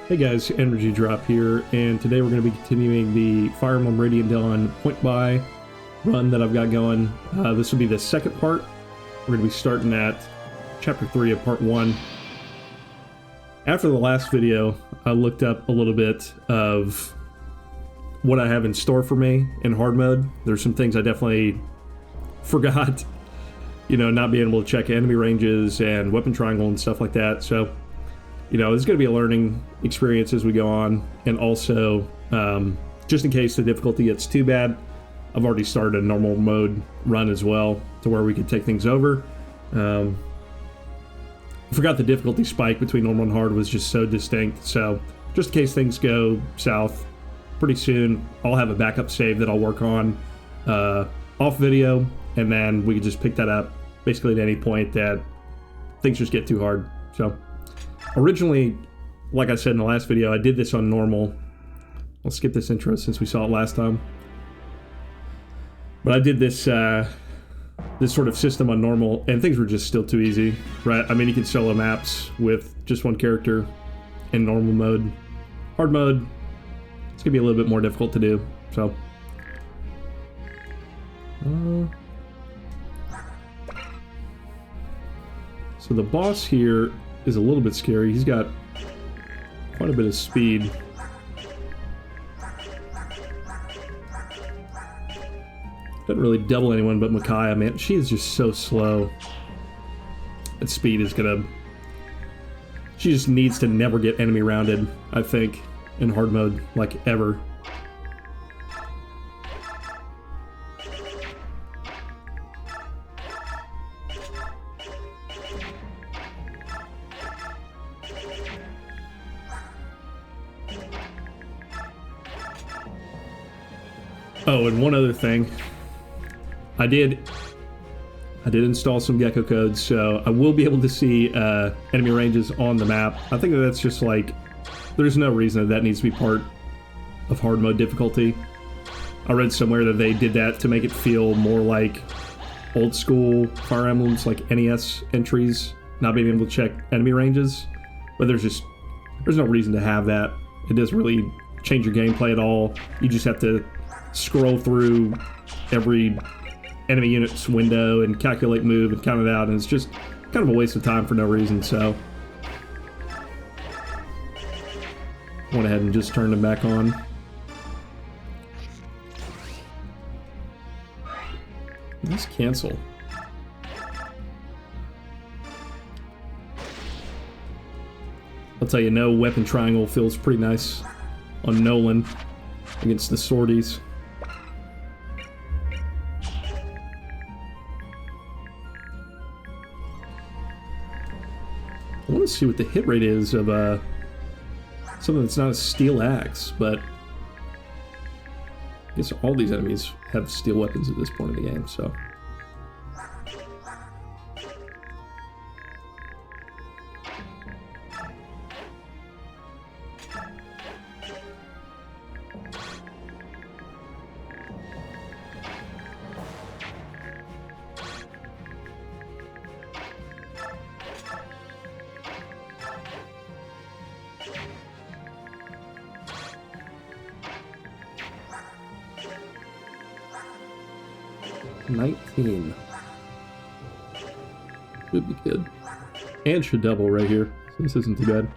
Hey guys, Energy Drop here, and today we're going to be continuing the Fire Emblem Radiant Dawn point-buy run that I've got going. This will be the second part. We're going to be starting at Chapter 3 of Part 1. After the last video, I looked up a little bit of what I have in store for me in hard mode. There's some things I definitely forgot, you know, not being able to check enemy ranges and weapon triangle and stuff like that, so you know, it's going to be a learning experience as we go on, and also, just in case the difficulty gets too bad, I've already started a normal mode run as well, to where we could take things over. I forgot the difficulty spike between normal and hard was just so distinct, so just in case things go south, pretty soon I'll have a backup save that I'll work on off video, and then we can just pick that up basically at any point that things just get too hard. So originally, like I said in the last video, I did this on normal. I'll skip this intro since we saw it last time. But I did this this sort of system on normal, and things were just still too easy, right? I mean, you can solo maps with just one character in normal mode. Hard mode, it's gonna be a little bit more difficult to do, so. So the boss here is a little bit scary. He's got quite a bit of speed. Doesn't really double anyone but Micaiah, man. She is just so slow. That speed is gonna... She just needs to never get enemy rounded, I think, in hard mode, like, ever. Oh, and one other thing. I did install some gecko codes, so I will be able to see enemy ranges on the map. I think that's just like, there's no reason that needs to be part of hard mode difficulty. I read somewhere that they did that to make it feel more like old school Fire Emblems, like NES entries, not being able to check enemy ranges. But there's no reason to have that. It doesn't really change your gameplay at all. You just have to scroll through every enemy unit's window and calculate move and count it out, and it's just kind of a waste of time for no reason, so went ahead and just turned them back on. Let's cancel. I'll tell you, no weapon triangle feels pretty nice on Nolan against the sorties. I want to see what the hit rate is of something that's not a steel axe, but I guess all these enemies have steel weapons at this point in the game, so. $19 should be good, and should double right here, so this isn't too bad.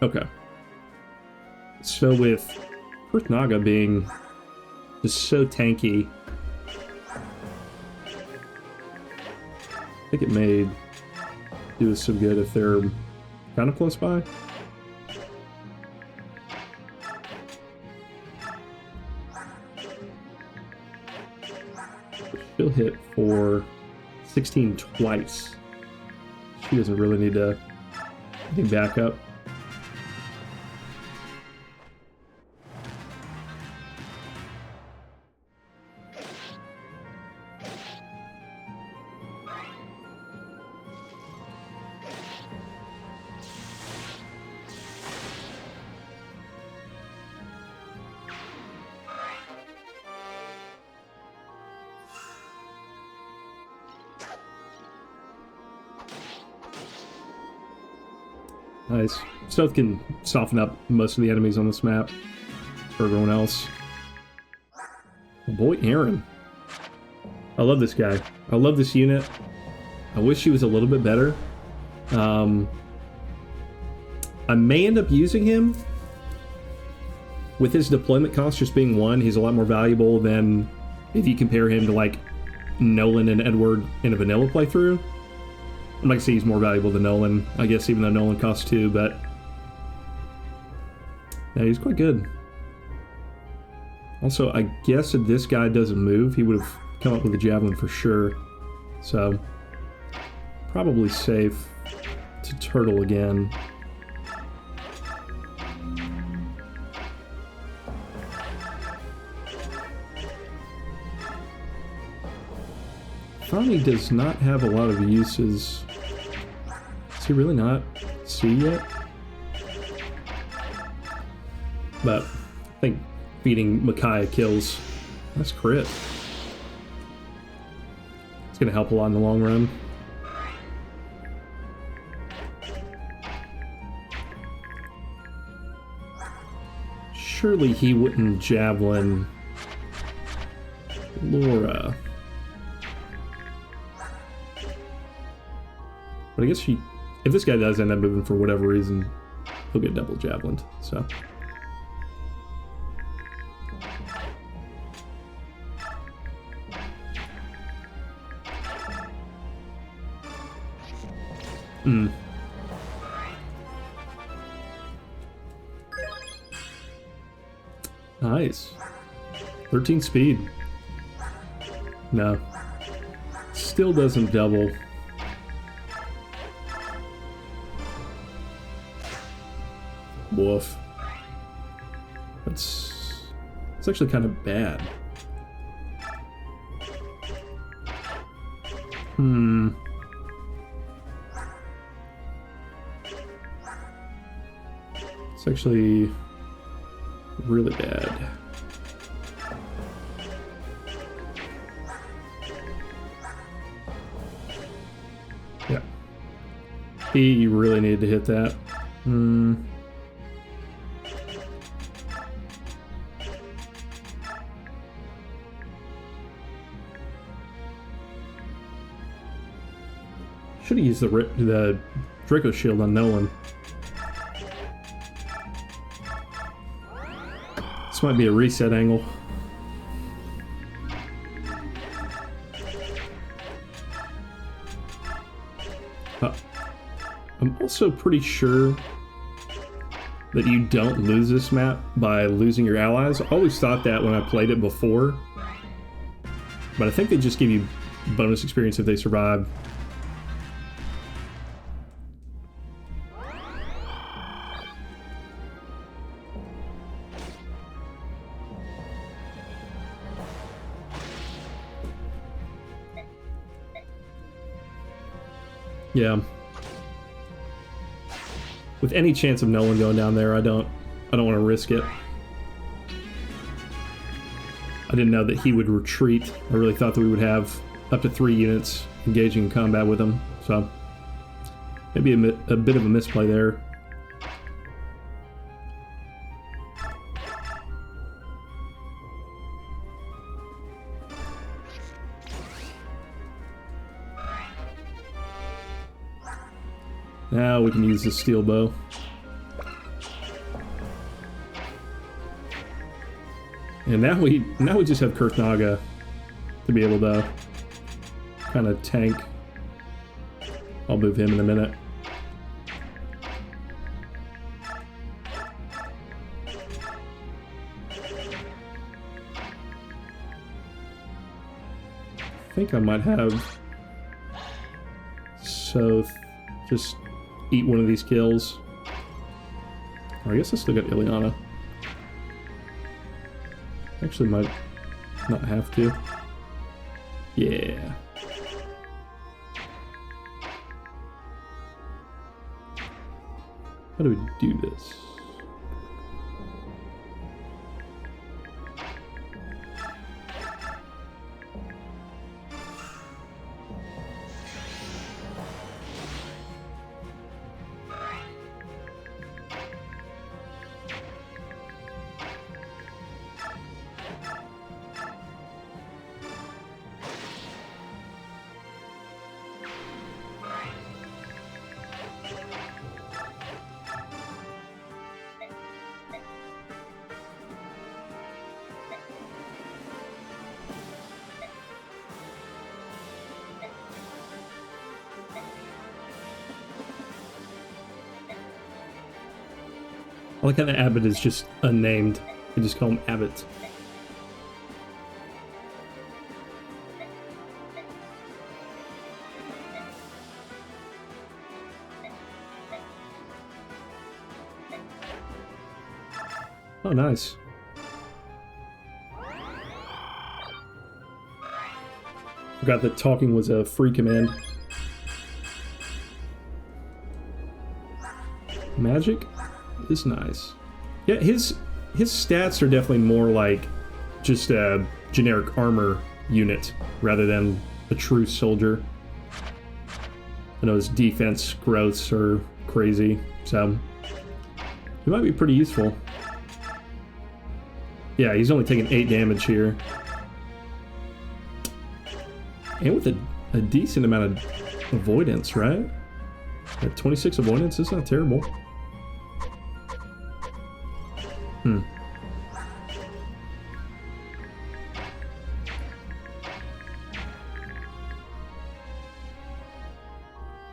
Okay, so with Perth Naga being just so tanky, I think it may do us some good if they're kind of close by. She'll hit for 16 twice. She doesn't really need to back up. Nice. Stealth can soften up most of the enemies on this map for everyone else. Oh boy, Aaron. I love this guy. I love this unit. I wish he was a little bit better. I may end up using him. With his deployment cost just being 1, he's a lot more valuable than if you compare him to, like, Nolan and Edward in a vanilla playthrough. I'm not gonna say he's more valuable than Nolan, I guess, even though Nolan costs 2, but... yeah, he's quite good. Also, I guess if this guy doesn't move, he would have come up with a javelin for sure. So, probably safe to turtle again. Fani does not have a lot of uses. Is he really not C yet? But I think beating Micaiah kills. That's crit. It's going to help a lot in the long run. Surely he wouldn't javelin Laura. But I guess if this guy does end up moving for whatever reason, he'll get double javelined, so. Nice. 13 speed. No. Still doesn't double. Woof. It's actually kind of bad. It's actually really bad. Yeah. He really needed to hit that. Should have used the Draco shield on Nolan. This might be a reset angle. I'm also pretty sure that you don't lose this map by losing your allies. I always thought that when I played it before, but I think they just give you bonus experience if they survive. Yeah. With any chance of Nolan going down there, I don't want to risk it. I didn't know that he would retreat. I really thought that we would have up to 3 units engaging in combat with him. So maybe a bit of a misplay there. Now we can use the steel bow. And now we just have Kurthnaga to be able to kind of tank. I'll move him in a minute. I think I might have Soth just eat one of these kills. Or I guess I still got Ileana. Actually might not have to. Yeah. How do we do this? I like how the Abbott is just unnamed. We just call him Abbott. Oh, nice. Forgot that talking was a free command. Magic is nice. Yeah, his stats are definitely more like just a generic armor unit rather than a true soldier. I know his defense growths are crazy, so he might be pretty useful. Yeah, he's only taking 8 damage here. And with a decent amount of avoidance, right? At 26 avoidance, that's not terrible.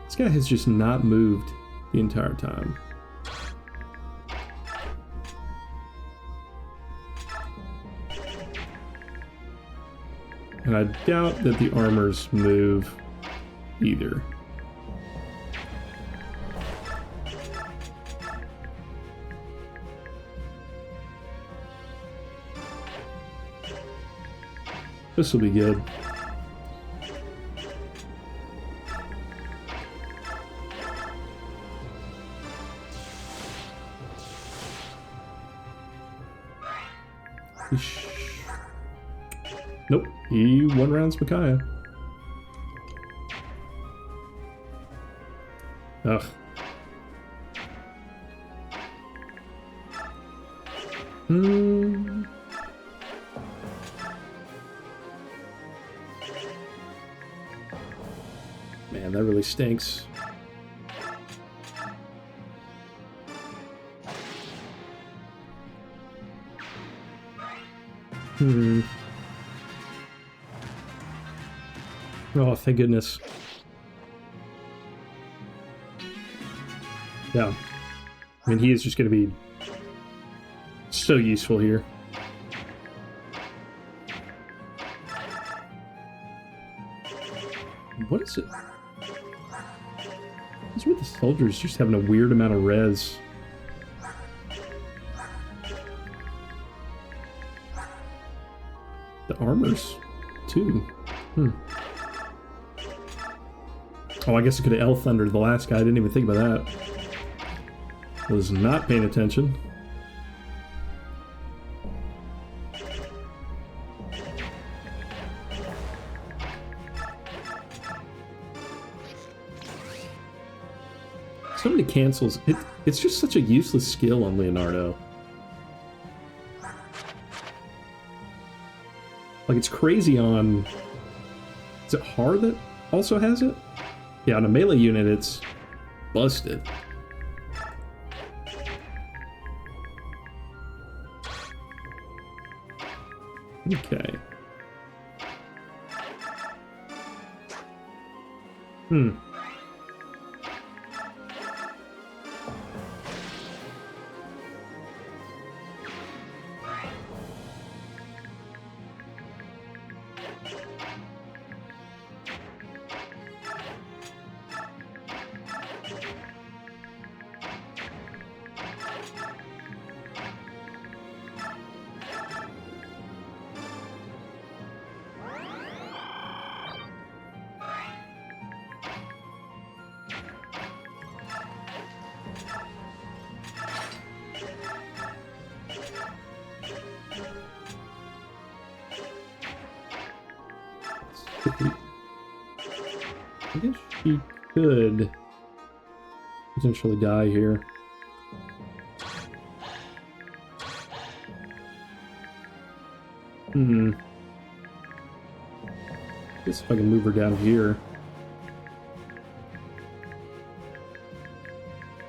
This guy has just not moved the entire time. And I doubt that the armors move either. This will be good. Nope, he one-rounds Micaiah. Ugh. Man, that really stinks. Oh, thank goodness. Yeah. I mean, he is just going to be so useful here. What is it? What's with the soldiers just having a weird amount of res? The armors, too. Oh, I guess I could have L-Thundered the last guy. I didn't even think about that. Was not paying attention. So many cancels. It's just such a useless skill on Leonardo. Like, it's crazy on... Is it Har that also has it? Yeah, on a melee unit, it's busted. Okay. I guess she could potentially die here. Guess if I can move her down here.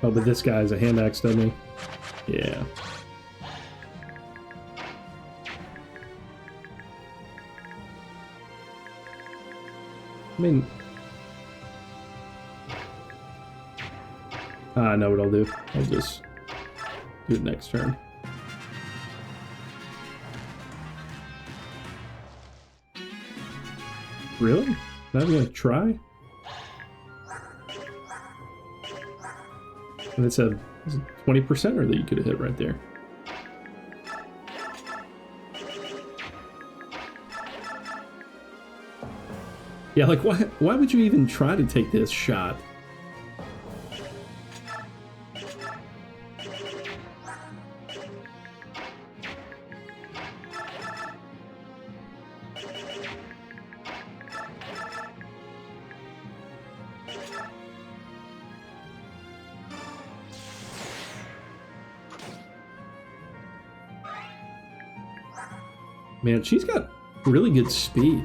Oh, but this guy has a hand axe, doesn't he? Yeah. I mean... I know what I'll do. I'll just Do it next turn. Really? Not even gonna try? And it's a 20%er that you could have hit right there. Yeah, like why would you even try to take this shot? Man, she's got really good speed.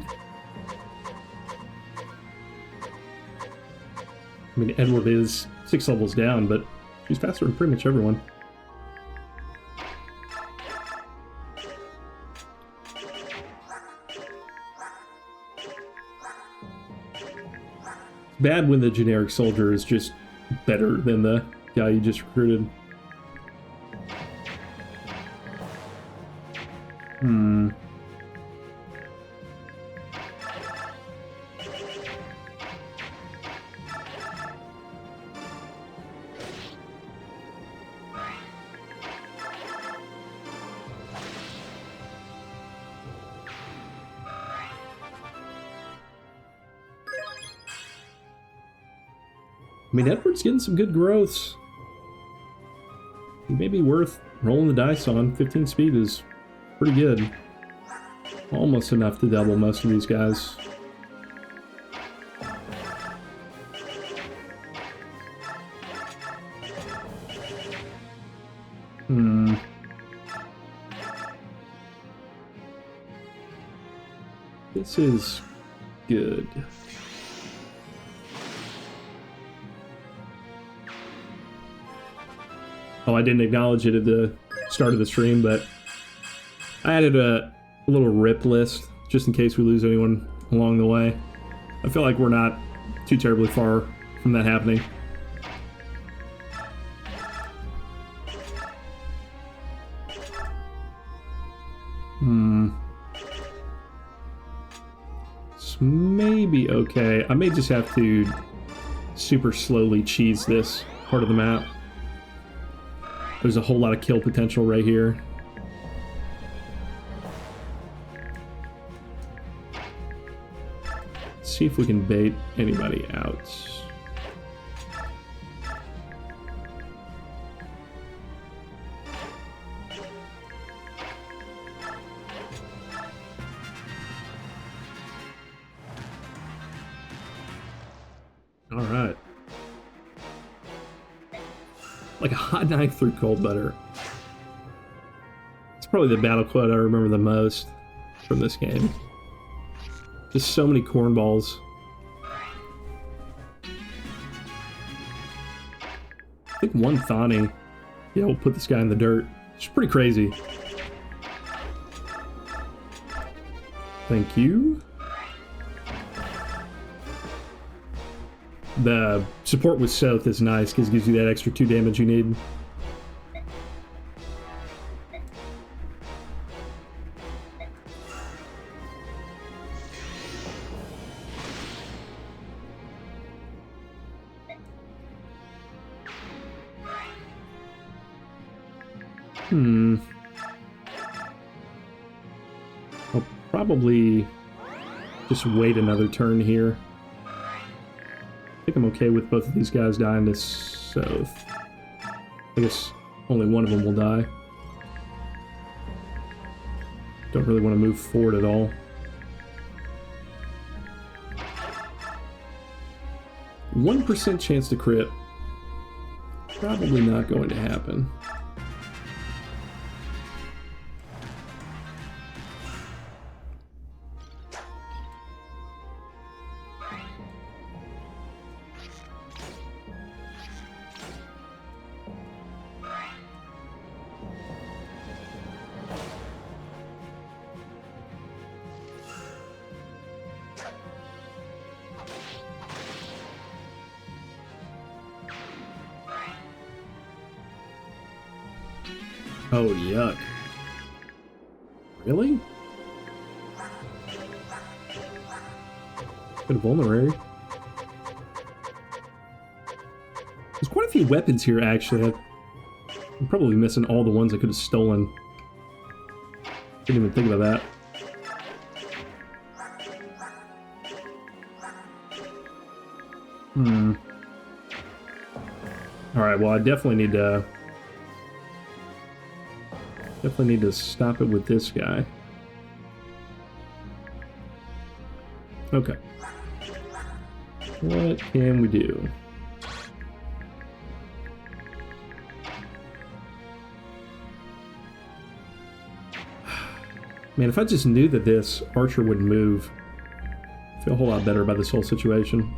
I mean, Edward is 6 levels down, but she's faster than pretty much everyone. Bad when the generic soldier is just better than the guy you just recruited. I mean, Edward's getting some good growths. He may be worth rolling the dice on. 15 speed is pretty good. Almost enough to double most of these guys. This is good. Oh, I didn't acknowledge it at the start of the stream, but I added a little rip list just in case we lose anyone along the way. I feel like we're not too terribly far from that happening. This may be okay. I may just have to super slowly cheese this part of the map. There's a whole lot of kill potential right here. Let's see if we can bait anybody out. All right. Like a hot knife through cold butter. It's probably the battle quote I remember the most from this game. Just so many cornballs. I think one Thani, yeah, will put this guy in the dirt. It's pretty crazy. Thank you. The support with South is nice because it gives you that extra 2 damage you need. I'll probably just wait another turn here. I think I'm okay with both of these guys dying to South. I guess only one of them will die. Don't really want to move forward at all. %1 chance to crit. Probably not going to happen. Oh, yuck. Really? Bit of vulnerary. There's quite a few weapons here, actually. I'm probably missing all the ones I could have stolen. Didn't even think about that. Alright, well, I definitely need to stop it with this guy. Okay. What can we do? Man, if I just knew that this archer would move, I feel a whole lot better about this whole situation.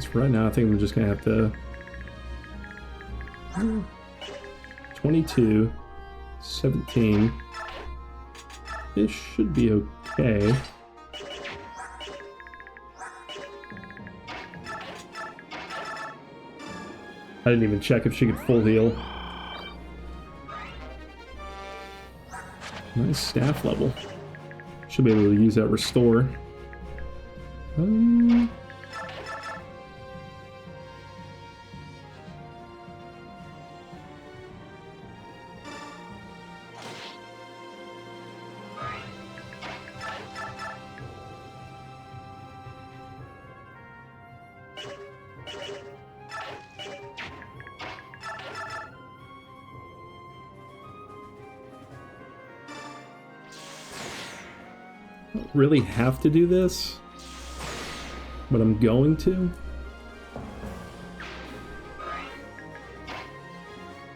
So right now, I think I'm just gonna have to 22, 17. This should be okay. I didn't even check if she could full heal. Nice staff level. Should be able to use that restore. Really have to do this, but I'm going to.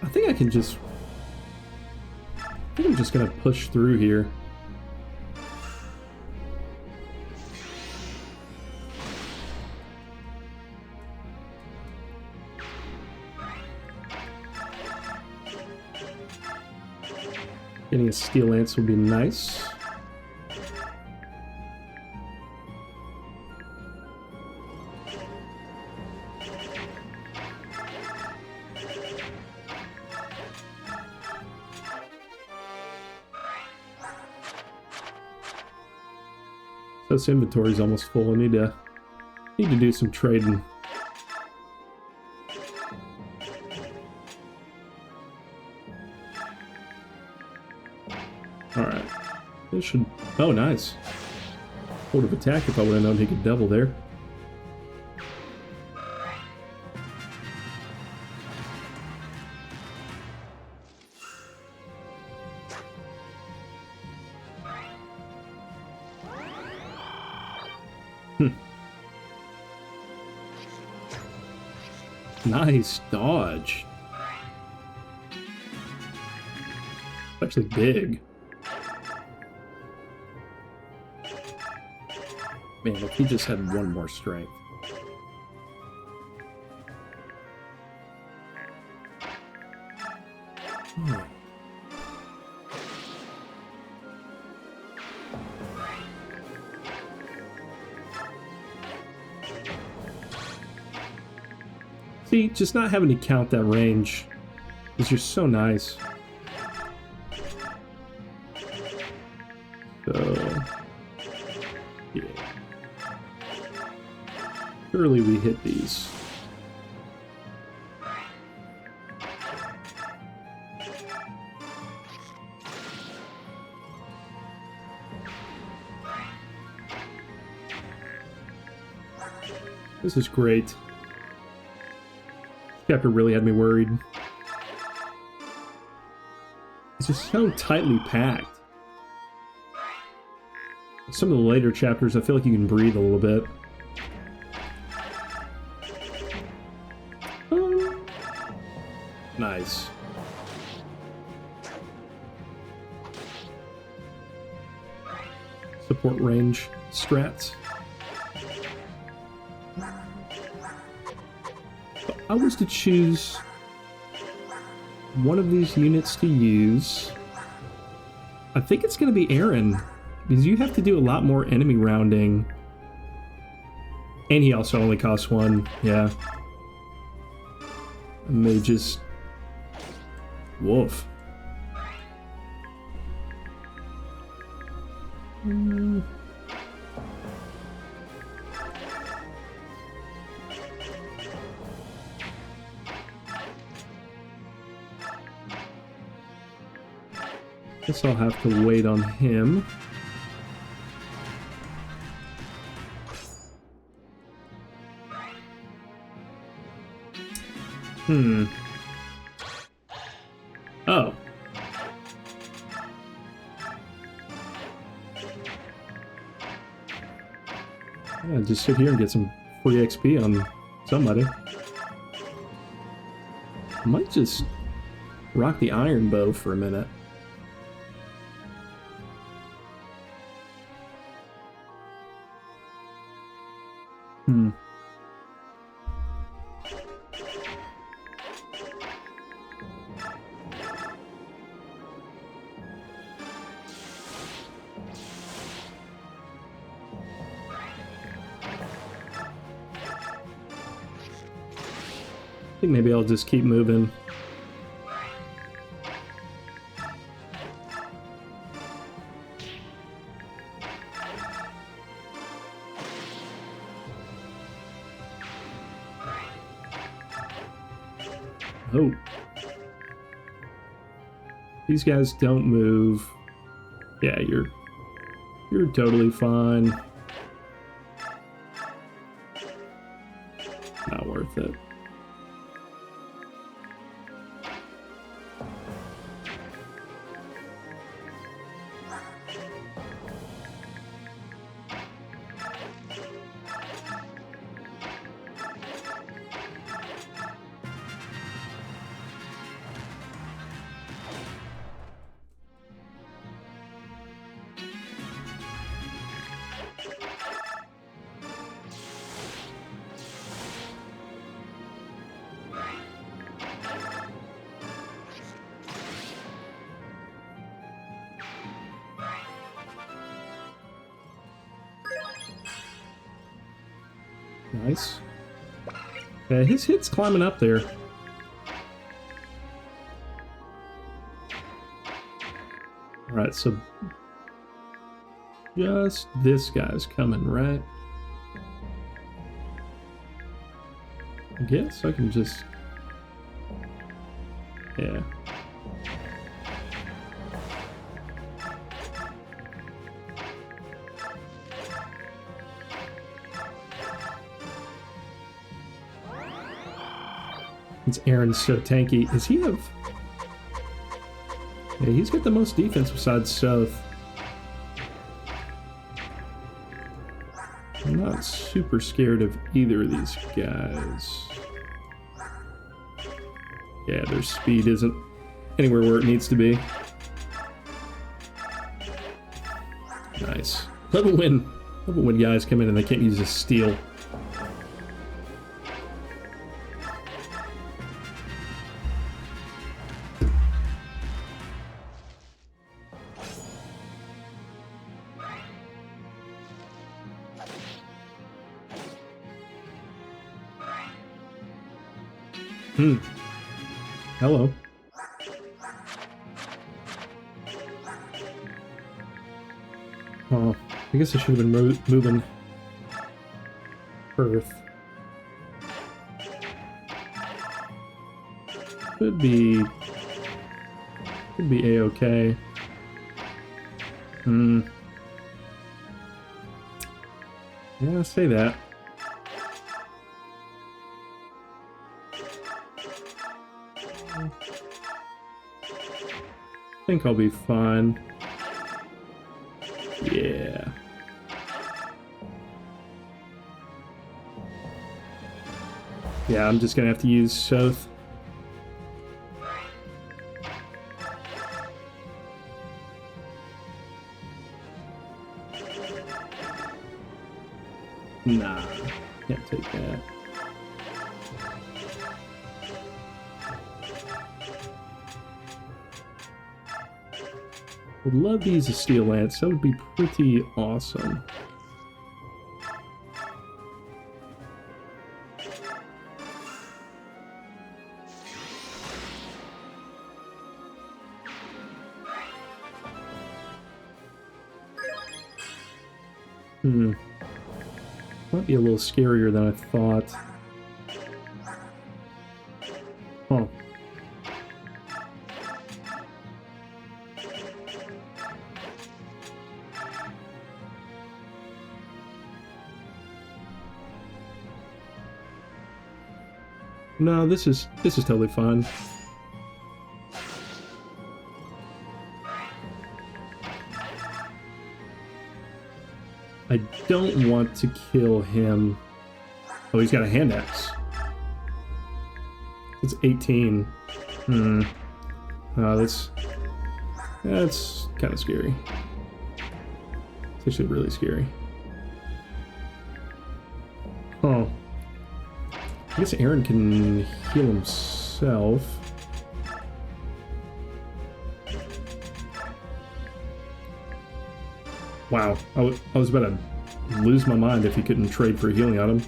I think I can just. I think I'm just gonna push through here. Getting a steel lance would be nice. This inventory's almost full. I need to do some trading. All right, this should. Oh, nice. Port of attack. If I would have known he could double there. Nice dodge. It's actually big. Man, if he just had one more strength. See, just not having to count that range is just so nice. So, yeah. Surely we hit these. This is great. Chapter really had me worried. It's just so tightly packed. Some of the later chapters, I feel like you can breathe a little bit. Nice. Support range strats. I was to choose one of these units to use. I think it's going to be Aaron, because you have to do a lot more enemy rounding. And he also only costs one, yeah. I may just... Woof. Guess I'll have to wait on him. Oh. Yeah, just sit here and get some free XP on somebody. I might just rock the iron bow for a minute. I think maybe I'll just keep moving. Oh. These guys don't move. Yeah, you're totally fine. Not worth it. Nice. Yeah, his hit's climbing up there. Alright, so just this guy's coming, right? I guess I can just... Yeah. Aaron's so tanky. Does he have... Yeah, he's got the most defense besides Soph. I'm not super scared of either of these guys. Yeah, their speed isn't anywhere where it needs to be. Nice. Love it when guys come in and they can't use a steal. Hello. Oh, I guess I should have been moving Earth. Could be A-okay. Yeah, say that. I think I'll be fine. Yeah. Yeah, I'm just gonna have to use Soph. Nah, can't take that. Would love to use a steel lance. That would be pretty awesome. Hmm. Might be a little scarier than I thought. Huh. No, this is totally fine. I don't want to kill him. Oh, he's got a hand axe. It's 18. That's kind of scary. It's actually really scary. Huh. I guess Aaron can heal himself. Wow, I was about to lose my mind if he couldn't trade for a healing item.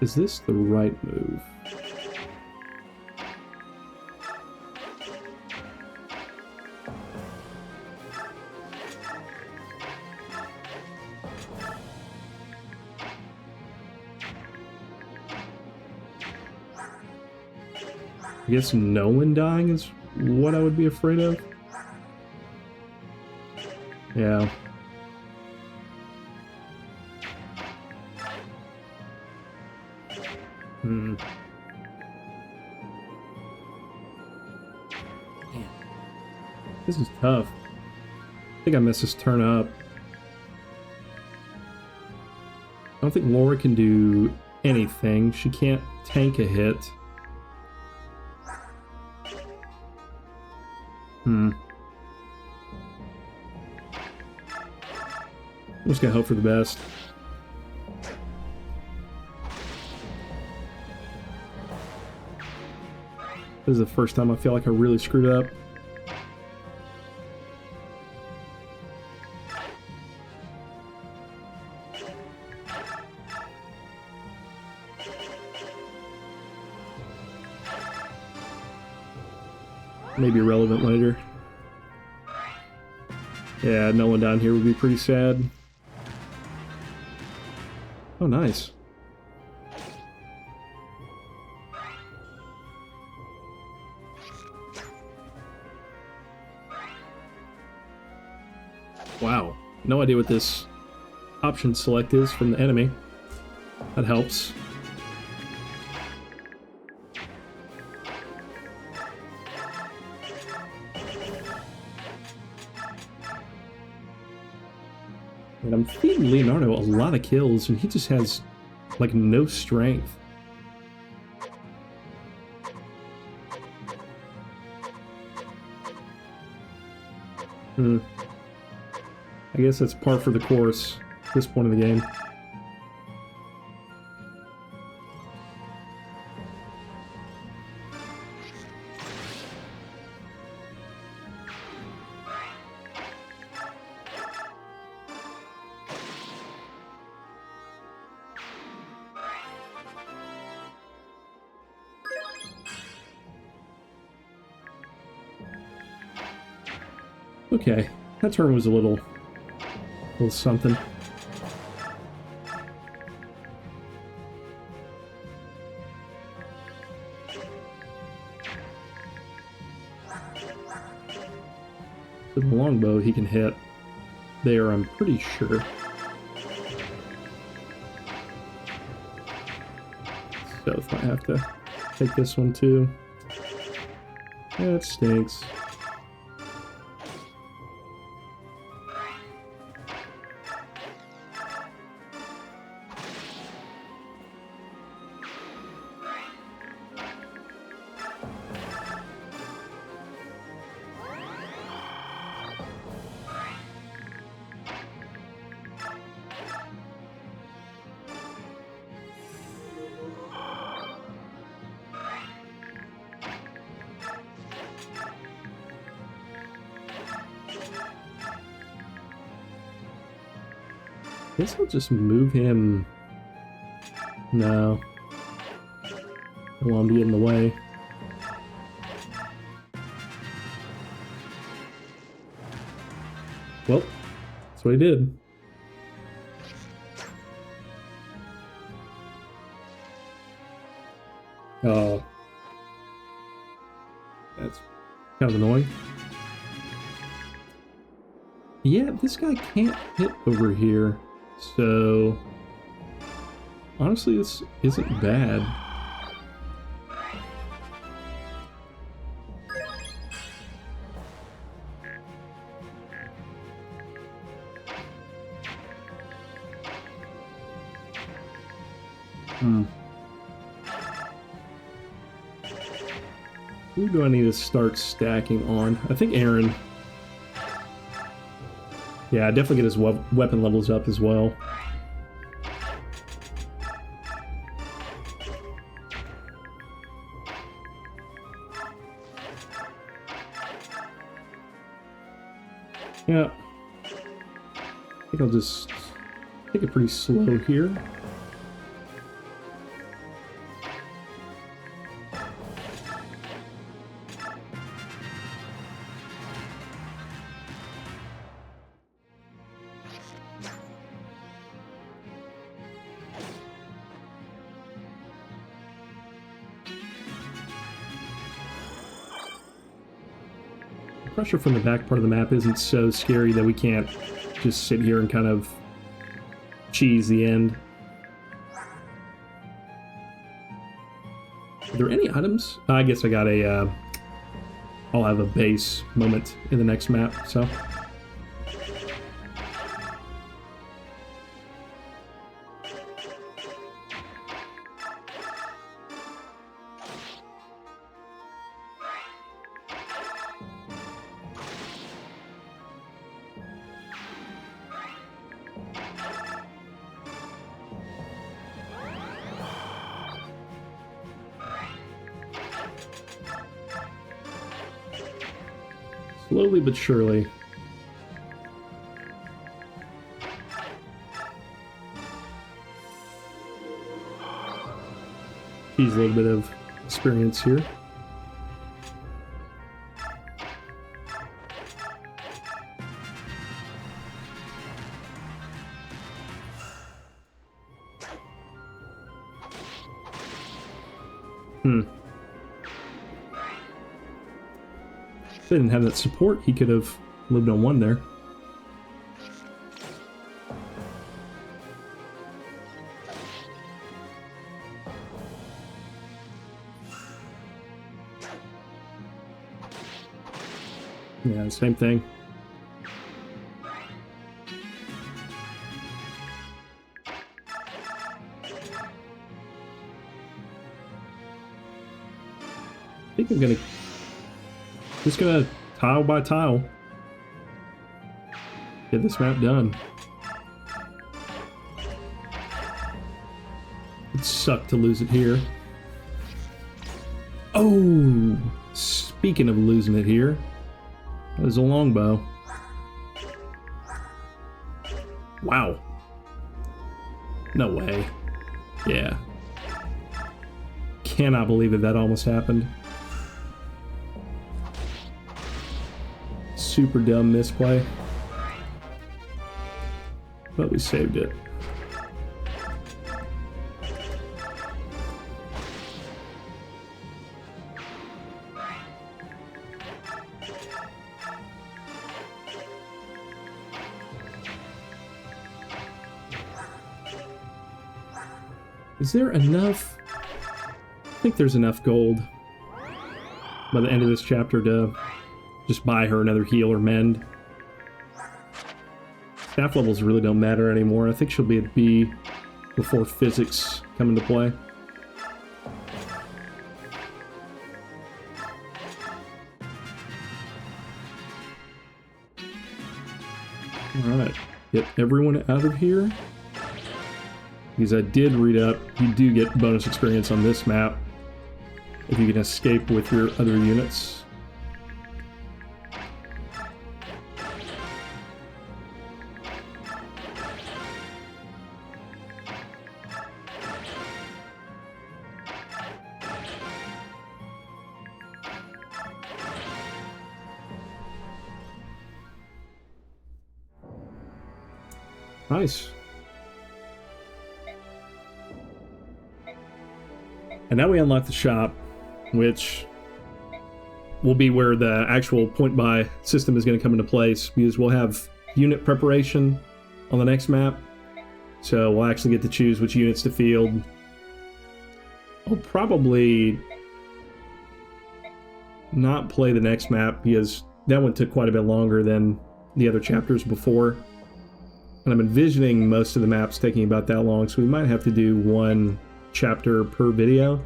Is this the right move? I guess no one dying is what I would be afraid of. Yeah. Man. This is tough. I think I messed this turn up. I don't think Laura can do anything. She can't tank a hit. I'm just gonna hope for the best. This is the first time I feel like I really screwed up. Maybe relevant later. Yeah, no one down here would be pretty sad. Oh, nice. Wow. No idea what this option select is from the enemy. That helps. And I'm feeding Leonardo a lot of kills, and he just has, like, no strength. I guess that's par for the course at this point in the game. Okay, that turn was a little something. The longbow he can hit there, I'm pretty sure. Stealth might have to take this one too. Yeah, it stinks. Guess I'll just move him. No. I don't want him to get in the way. Well, that's what he did. Oh. That's kind of annoying. Yeah, this guy can't hit over here. So, honestly, this isn't bad. Who do I need to start stacking on? I think Aaron. Yeah, definitely get his weapon levels up as well. Yeah. I think I'll just take it pretty slow here. Pressure from the back part of the map isn't so scary that we can't just sit here and kind of cheese the end. Are there any items? I guess I got a, I'll have a base moment in the next map, so. Slowly but surely. He's a little bit of experience here. If they didn't have that support, he could have lived on one there. Yeah, same thing. I think I'm just gonna tile by tile get this map done. It'd suck to lose it here. Oh, speaking of losing it here, that was a longbow. Wow. No way. Yeah. Cannot believe that almost happened. Super dumb misplay. But we saved it. Is there enough? I think there's enough gold by the end of this chapter to just buy her another heal or mend. Staff levels really don't matter anymore. I think she'll be at B before physics come into play. Alright, get everyone out of here. Because I did read up, you do get bonus experience on this map if you can escape with your other units. Nice. And now we unlock the shop, which will be where the actual point buy system is going to come into place, because we'll have unit preparation on the next map. So we'll actually get to choose which units to field. I'll probably not play the next map because that one took quite a bit longer than the other chapters before. And I'm envisioning most of the maps taking about that long, so we might have to do one chapter per video.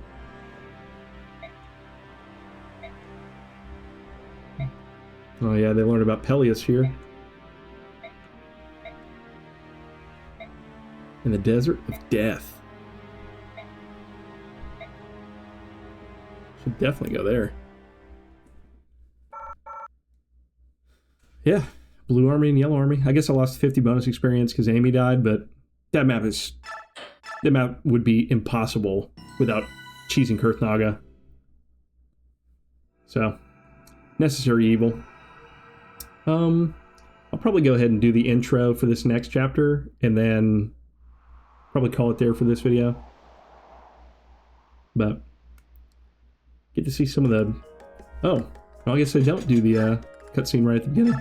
Oh yeah, they learned about Peleus here. In the Desert of Death. Should definitely go there. Yeah, Blue Army and Yellow Army. I guess I lost 50 bonus experience because Amy died, but that map would be impossible without cheesing Kurthnaga. So, necessary evil. I'll probably go ahead and do the intro for this next chapter, and then probably call it there for this video. But get to see some of the... Oh, well, I guess I don't do the cutscene right at the beginning.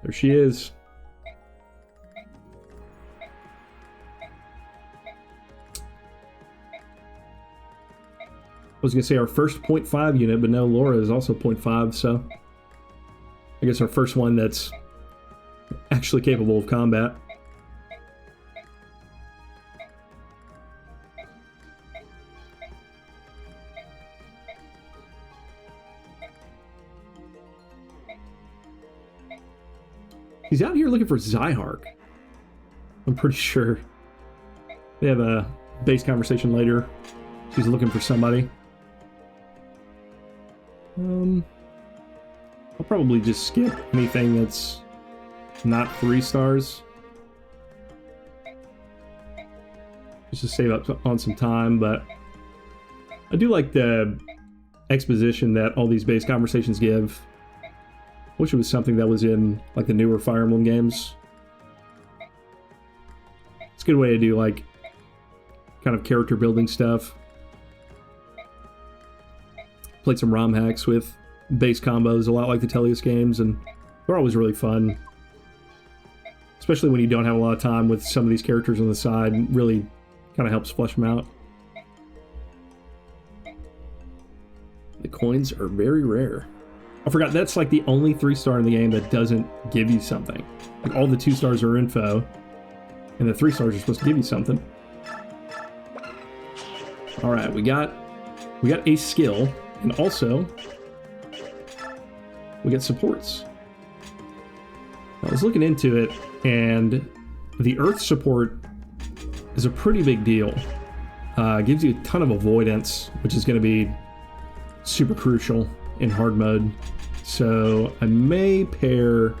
There she is. I was going to say our first 0.5 unit, but no, Laura is also 0.5, so I guess our first one that's actually capable of combat. He's out here looking for Zyhark. I'm pretty sure. They have a base conversation later. She's looking for somebody. I'll probably just skip anything that's not 3 stars. Just to save up on some time, but I do like the exposition that all these base conversations give. Wish it was something that was in like the newer Fire Emblem games. It's a good way to do like kind of character building stuff. Played some ROM hacks with base combos, a lot like the Teleus games, and they're always really fun. Especially when you don't have a lot of time with some of these characters on the side, really kind of helps flesh them out. The coins are very rare. I forgot, that's like the only 3-star in the game that doesn't give you something. Like all the 2 stars are info, and the 3 stars are supposed to give you something. Alright, we got a skill, and also we got supports. I was looking into it, and the Earth support is a pretty big deal. It gives you a ton of avoidance, which is going to be super crucial in hard mode. So I may pair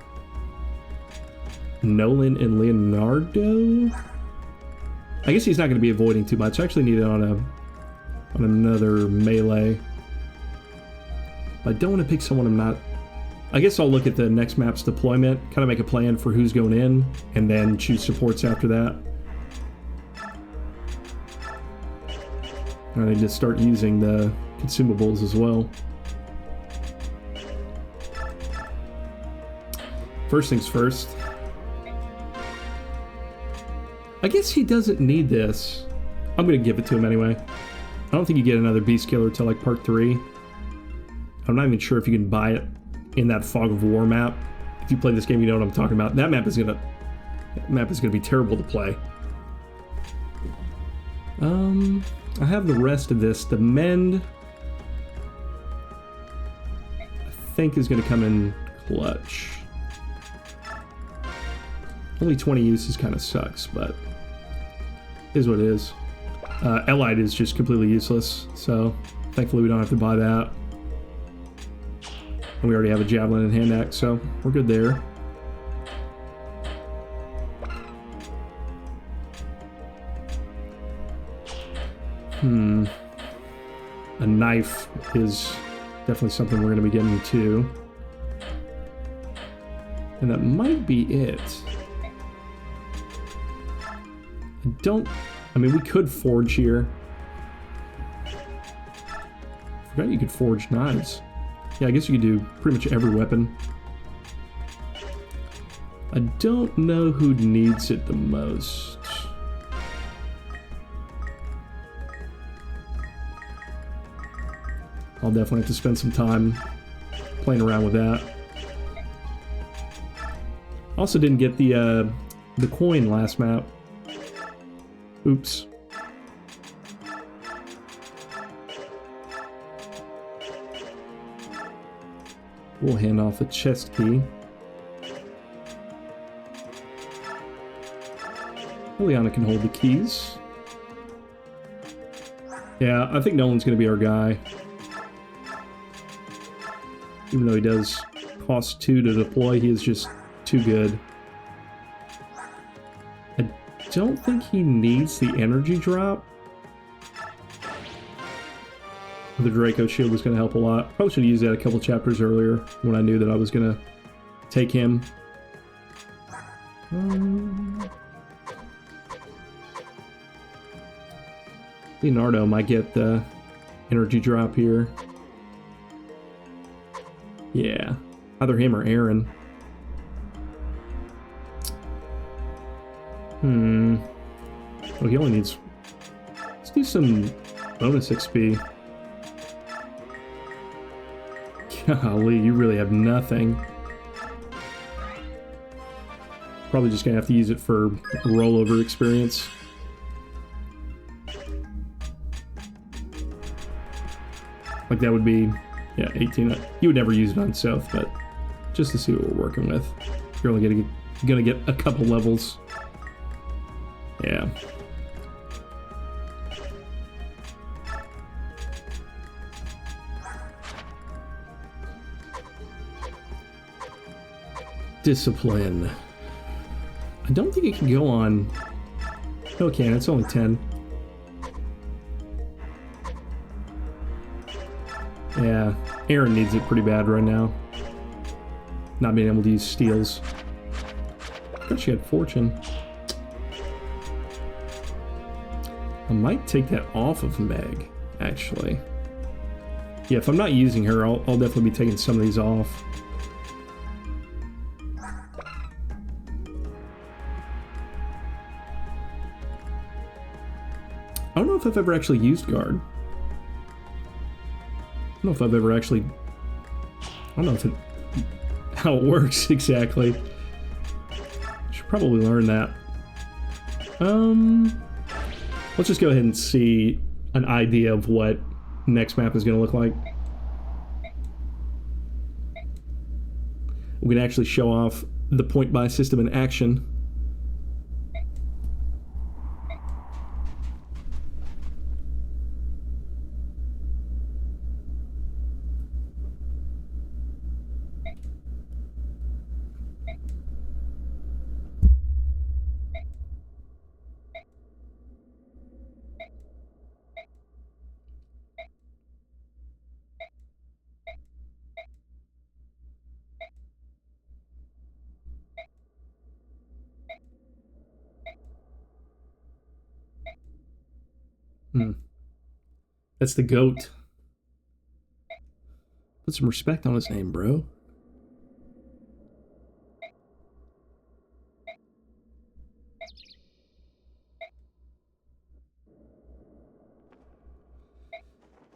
Nolan and Leonardo. I guess he's not going to be avoiding too much. I actually need it on another melee. I don't want to pick someone I'm not... I guess I'll look at the next map's deployment, kind of make a plan for who's going in, and then choose supports after that. I need to start using the consumables as well. First things first. I guess he doesn't need this. I'm going to give it to him anyway. I don't think you get another Beast Killer till like part 3. I'm not even sure if you can buy it in that Fog of War map. If you play this game, you know what I'm talking about. That map is gonna be terrible to play. I have the rest of this. The Mend, I think, is gonna come in clutch. Only 20 uses kind of sucks, but it is what it is. Elite is just completely useless, so thankfully we don't have to buy that. And we already have a Javelin and Hand Axe, so we're good there. A knife is definitely something we're going to be getting to. And that might be it. I mean, we could forge here. I forgot you could forge knives. Yeah, I guess you could do pretty much every weapon. I don't know who needs it the most. I'll definitely have to spend some time playing around with that. Also didn't get the coin last map. Oops. We'll hand off a chest key. Liliana can hold the keys. Yeah, I think Nolan's going to be our guy. Even though he does cost 2 to deploy, he is just too good. I don't think he needs the energy drop. The Draco shield was going to help a lot. Probably should have used that a couple chapters earlier when I knew that I was going to take him. Leonardo might get the energy drop here. Yeah, either him or Aaron. Oh, he only needs... Let's do some bonus XP. Golly, you really have nothing. Probably just gonna have to use it for rollover experience. Like that would be, yeah, 18. You would never use it on South, but just to see what we're working with. You're only gonna get a couple levels. Yeah. Discipline. I don't think it can go on... No, it can. It's only 10. Yeah, Aaron needs it pretty bad right now. Not being able to use steals. I thought she had fortune. I might take that off of Meg, actually. Yeah, if I'm not using her, I'll definitely be taking some of these off. I don't know if I've ever actually used guard. I don't know if I've ever actually... I don't know if how it works exactly. Should probably learn that. Let's just go ahead and see an idea of what next map is going to look like. We can actually show off the point-buy system in action. That's the goat. Put some respect on his name, bro.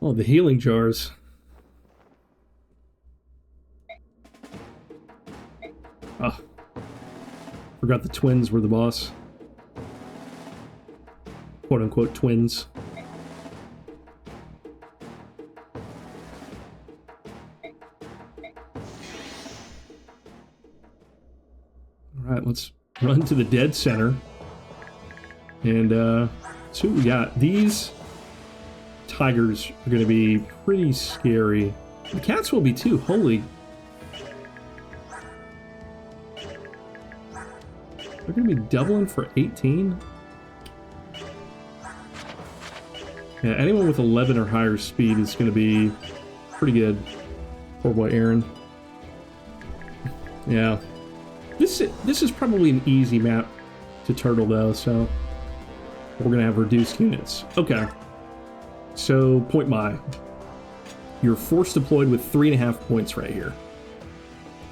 Oh, the healing jars. Oh. Forgot the twins were the boss. Quote-unquote twins. Alright, let's run to the dead center. And, see what we got. These tigers are going to be pretty scary. The cats will be too. Holy. They're going to be doubling for 18? Yeah, anyone with 11 or higher speed is going to be pretty good. Poor boy Aaron. Yeah. This is probably an easy map to turtle, though, so we're going to have reduced units. Okay. So, point buy. You're force deployed with 3.5 points right here.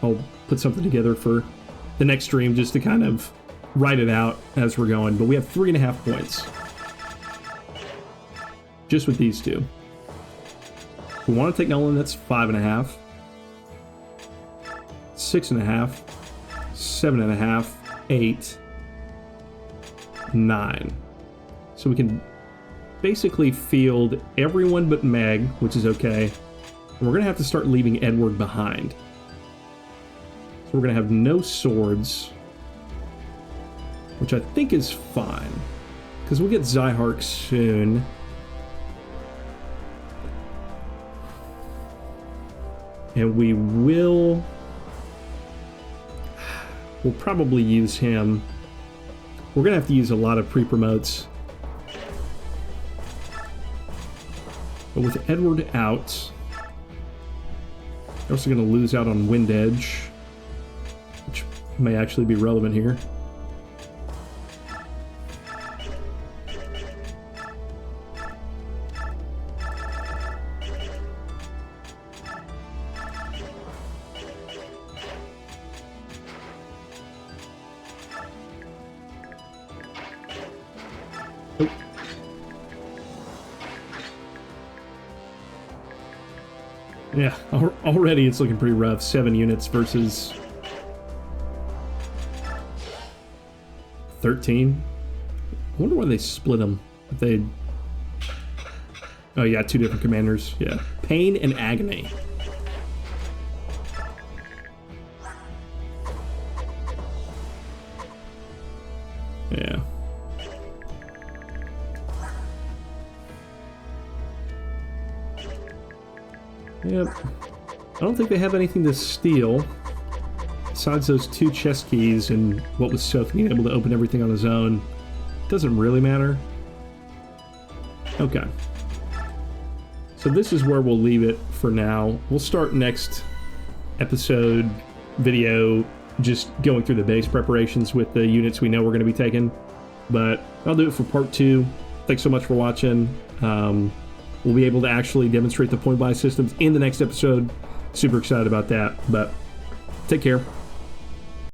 I'll put something together for the next stream just to kind of write it out as we're going. But we have 3.5 points. Just with these two. If we want to take Nolan, that's 5.5. 6.5. 7.5. 8. 9. So we can basically field everyone but Meg, which is okay. And we're going to have to start leaving Edward behind. So we're going to have no swords, which I think is fine, because we'll get Zyhark soon. And we'll probably use him. We're going to have to use a lot of pre-promotes. But with Edward out, we're also going to lose out on Wind Edge, which may actually be relevant here. Yeah, already it's looking pretty rough. 7 units versus 13. I wonder why they split them. If they... Oh yeah, 2 different commanders. Yeah. Pain and Agony. Yeah. Yep. I don't think they have anything to steal besides those 2 chest keys and what was Soph being able to open everything on his own. Doesn't really matter. Okay. So this is where we'll leave it for now. We'll start next episode video just going through the base preparations with the units we know we're going to be taking. But I'll do it for part 2. Thanks so much for watching. We'll be able to actually demonstrate the point buy systems in the next episode. Super excited about that. But take care.